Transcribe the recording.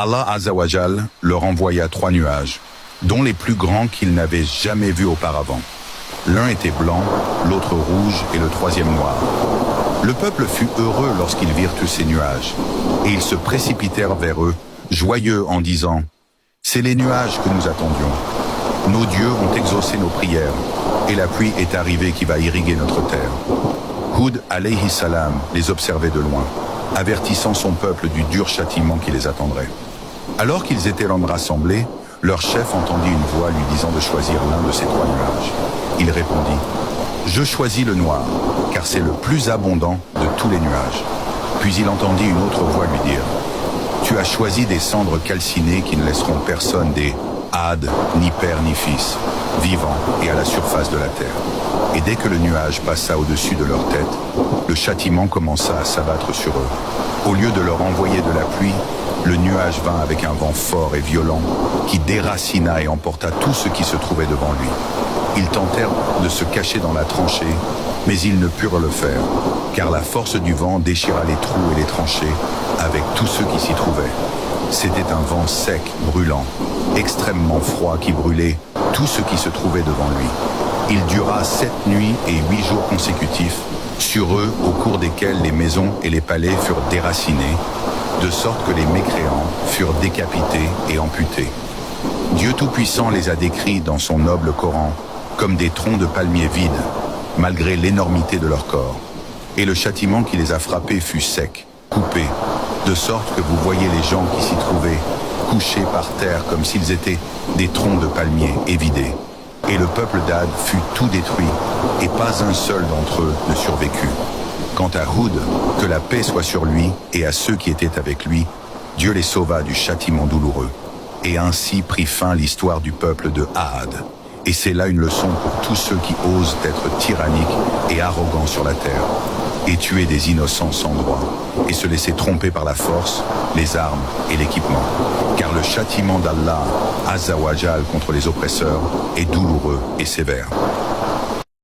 Allah Azzawajal leur envoya 3 nuages, dont les plus grands qu'ils n'avaient jamais vus auparavant. L'un était blanc, l'autre rouge et le troisième noir. Le peuple fut heureux lorsqu'ils virent tous ces nuages, et ils se précipitèrent vers eux, joyeux en disant « C'est les nuages que nous attendions. Nos dieux ont exaucé nos prières, et la pluie est arrivée qui va irriguer notre terre. » Houd alayhi salam les observait de loin, avertissant son peuple du dur châtiment qui les attendrait. Alors qu'ils étaient rassemblés, leur chef entendit une voix lui disant de choisir l'un de ces 3 nuages. Il répondit « Je choisis le noir, car c'est le plus abondant de tous les nuages. » Puis il entendit une autre voix lui dire « Tu as choisi des cendres calcinées qui ne laisseront personne des Had, ni père ni fils, vivants et à la surface de la terre. » Et dès que le nuage passa au-dessus de leur tête, le châtiment commença à s'abattre sur eux. Au lieu de leur envoyer de la pluie, le nuage vint avec un vent fort et violent qui déracina et emporta tout ce qui se trouvait devant lui. Ils tentèrent de se cacher dans la tranchée, mais ils ne purent le faire, car la force du vent déchira les trous et les tranchées avec tous ceux qui s'y trouvaient. C'était un vent sec, brûlant, extrêmement froid qui brûlait tout ce qui se trouvait devant lui. Il dura 7 nuits et 8 jours consécutifs, sur eux au cours desquels les maisons et les palais furent déracinés, de sorte que les mécréants furent décapités et amputés. Dieu Tout-Puissant les a décrits dans son noble Coran comme des troncs de palmiers vides, malgré l'énormité de leur corps. Et le châtiment qui les a frappés fut sec, coupé, de sorte que vous voyez les gens qui s'y trouvaient, couchés par terre comme s'ils étaient des troncs de palmiers évidés. Et le peuple d'Ad fut tout détruit, et pas un seul d'entre eux ne survécut. Quant à Houd, que la paix soit sur lui et à ceux qui étaient avec lui, Dieu les sauva du châtiment douloureux. Et ainsi prit fin l'histoire du peuple de Had. Et c'est là une leçon pour tous ceux qui osent être tyranniques et arrogants sur la terre, et tuer des innocents sans droit, et se laisser tromper par la force, les armes et l'équipement. Car le châtiment d'Allah, Azzawajal contre les oppresseurs, est douloureux et sévère.